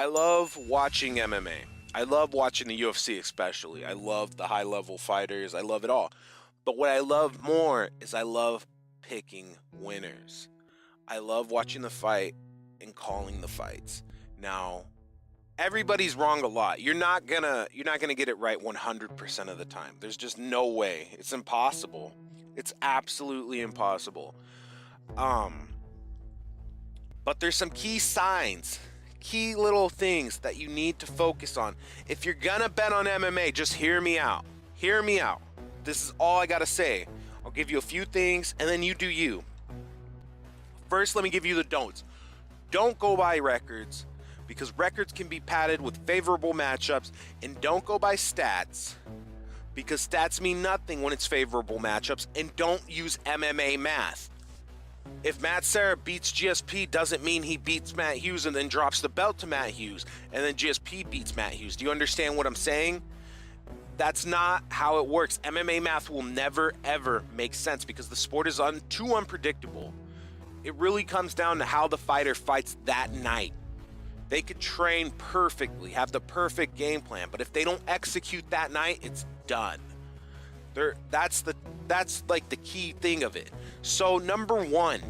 I love watching MMA. I love watching the UFC especially. I love the high-level fighters. I love it all. But what I love more is I love picking winners. I love watching the fight and calling the fights. Now, everybody's wrong a lot. You're not gonna get it right 100% of the time. There's just no way. It's impossible. It's absolutely impossible. But there's some key signs, key little things that you need to focus on. If you're gonna bet on MMA, just hear me out. Hear me out. This is all I gotta say. I'll give you a few things and then you do you. First, let me give you the don'ts. Don't go by records, because records can be padded with favorable matchups, and don't go by stats, because stats mean nothing when it's favorable matchups, and don't use MMA math. If Matt Serra beats GSP, doesn't mean he beats Matt Hughes and then drops the belt to Matt Hughes, and then GSP beats Matt Hughes. Do you understand what I'm saying? That's not how it works. MMA math will never, ever make sense because the sport is too unpredictable. It really comes down to how the fighter fights that night. They could train perfectly, have the perfect game plan, but if they don't execute that night, it's done. That's like the key thing of it. So number one,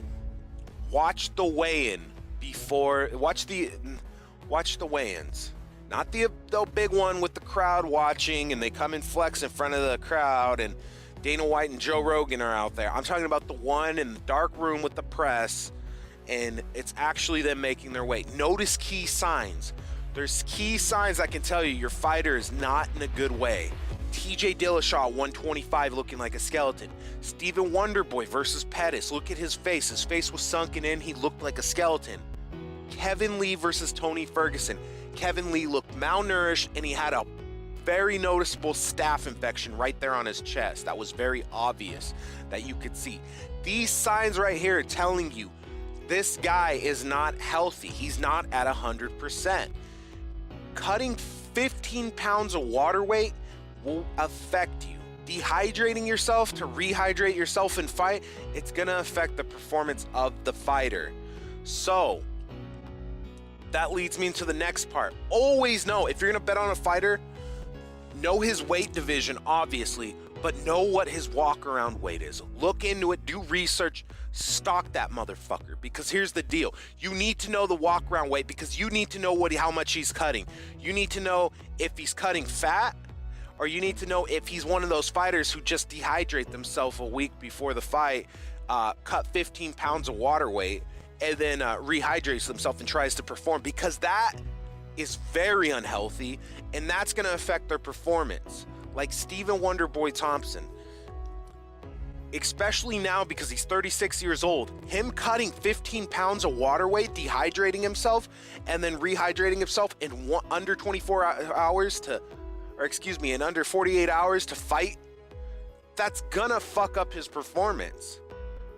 watch the weigh-in before. Watch the weigh-ins, not the big one with the crowd watching and they come and flex in front of the crowd and Dana White and Joe Rogan are out there. I'm talking about the one in the dark room with the press, and it's actually them making their weight. Notice key signs. There's key signs that can tell you your fighter is not in a good way. TJ Dillashaw, 125, looking like a skeleton. Stephen Wonderboy versus Pettis. Look at his face. His face was sunken in. He looked like a skeleton. Kevin Lee versus Tony Ferguson. Kevin Lee looked malnourished, and he had a very noticeable staph infection right there on his chest. That was very obvious that you could see. These signs right here are telling you this guy is not healthy. He's not at 100%. Cutting 15 pounds of water weight will affect you. Dehydrating yourself to rehydrate yourself and fight, it's gonna affect the performance of the fighter. So that leads me into the next part. Always know, if you're gonna bet on a fighter, know his weight division, obviously, but know what his walk-around weight is. Look into it, do research, stock that motherfucker, because here's the deal. You need to know the walk-around weight because you need to know how much he's cutting. You need to know if he's cutting fat, or you need to know if he's one of those fighters who just dehydrate themselves a week before the fight, cut 15 pounds of water weight, and then rehydrates himself and tries to perform, because that is very unhealthy, and that's going to affect their performance. Like Stephen Wonderboy Thompson, especially now because he's 36 years old, him cutting 15 pounds of water weight, dehydrating himself, and then rehydrating himself in under 24 hours to, or excuse me, in under 48 hours to fight, that's gonna fuck up his performance.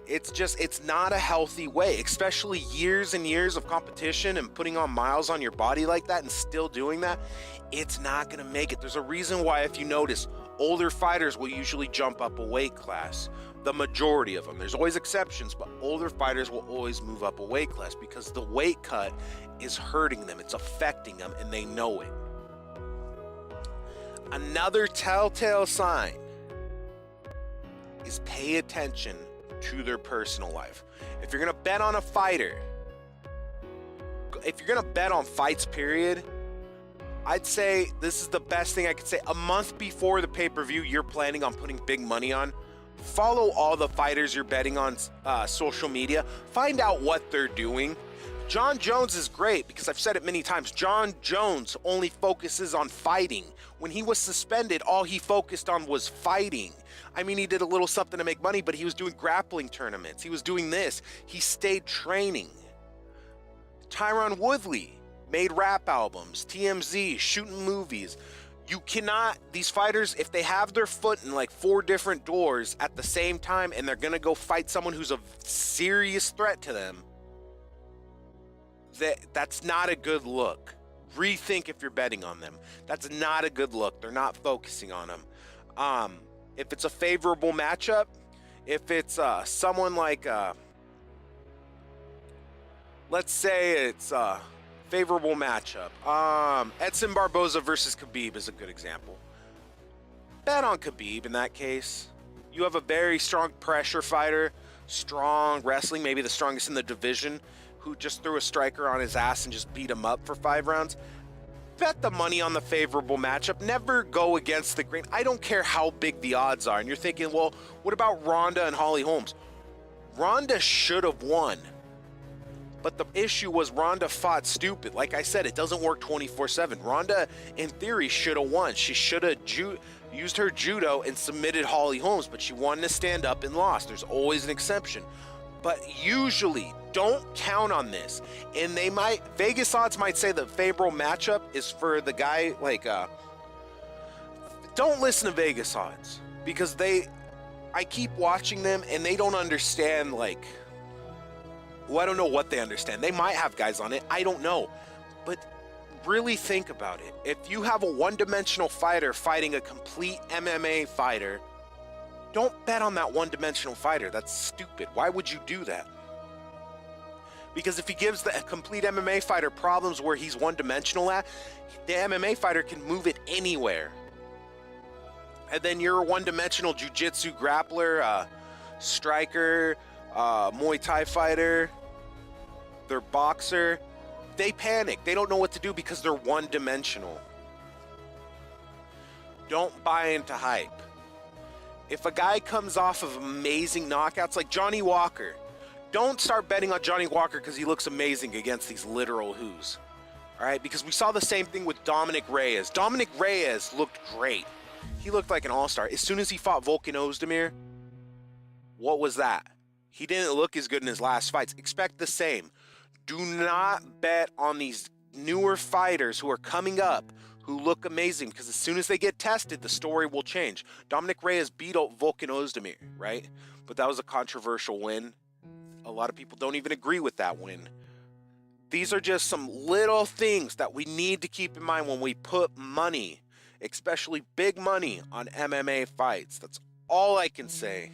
It's not a healthy way, especially years and years of competition and putting on miles on your body like that and still doing that. It's not gonna make it. There's a reason why, if you notice, older fighters will usually jump up a weight class. The majority of them. There's always exceptions, but older fighters will always move up a weight class because the weight cut is hurting them. It's affecting them, and they know it. Another telltale sign is pay attention to their personal life. If you're gonna bet on a fighter, if you're gonna bet on fights, period, I'd say this is the best thing I could say. A month before the pay-per-view you're planning on putting big money on, follow all the fighters you're betting on social media. Find out what they're doing. John Jones is great because I've said it many times. John Jones only focuses on fighting. When he was suspended, all he focused on was fighting. I mean, he did a little something to make money, but he was doing grappling tournaments. He was doing this. He stayed training. Tyron Woodley made rap albums, TMZ, shooting movies. You cannot, these fighters, if they have their foot in like 4 different doors at the same time and they're gonna go fight someone who's a serious threat to them, that's not a good look. Rethink if you're betting on them. That's not a good look. They're not focusing on them. If it's a favorable matchup, if it's someone like, let's say it's Favorable matchup. Edson Barboza versus Khabib is a good example. Bet on Khabib in that case. You have a very strong pressure fighter, strong wrestling, maybe the strongest in the division, who just threw a striker on his ass and just beat him up for 5 rounds. Bet the money on the favorable matchup. Never go against the grain. I don't care how big the odds are. And you're thinking, well, what about Ronda and Holly Holmes? Ronda should have won. But the issue was Ronda fought stupid. Like I said, it doesn't work 24/7. Ronda, in theory, should have won. She should have used her judo and submitted Holly Holmes, but she wanted to stand up and lost. There's always an exception. But usually, don't count on this. And Vegas odds might say the favorable matchup is for the guy, don't listen to Vegas odds. Because I keep watching them and they don't understand, I don't know what they understand. They might have guys on it. I don't know. But really think about it. If you have a one-dimensional fighter fighting a complete MMA fighter, don't bet on that one-dimensional fighter. That's stupid. Why would you do that? Because if he gives the complete MMA fighter problems where he's one-dimensional at, the MMA fighter can move it anywhere. And then you're a one-dimensional jiu-jitsu grappler, striker, Muay Thai fighter, they're boxer. They panic. They don't know what to do because they're one-dimensional. Don't buy into hype. If a guy comes off of amazing knockouts like Johnny Walker, don't start betting on Johnny Walker because he looks amazing against these literal who's. All right, because we saw the same thing with Dominic Reyes. Dominic Reyes looked great. He looked like an all-star. As soon as he fought Volkan Ozdemir, what was that? He didn't look as good in his last fights. Expect the same. Do not bet on these newer fighters who are coming up who look amazing, because as soon as they get tested, the story will change. Dominic Reyes beat out Volkan Ozdemir, right? But that was a controversial win. A lot of people don't even agree with that win. These are just some little things that we need to keep in mind when we put money, especially big money, on MMA fights. That's all I can say.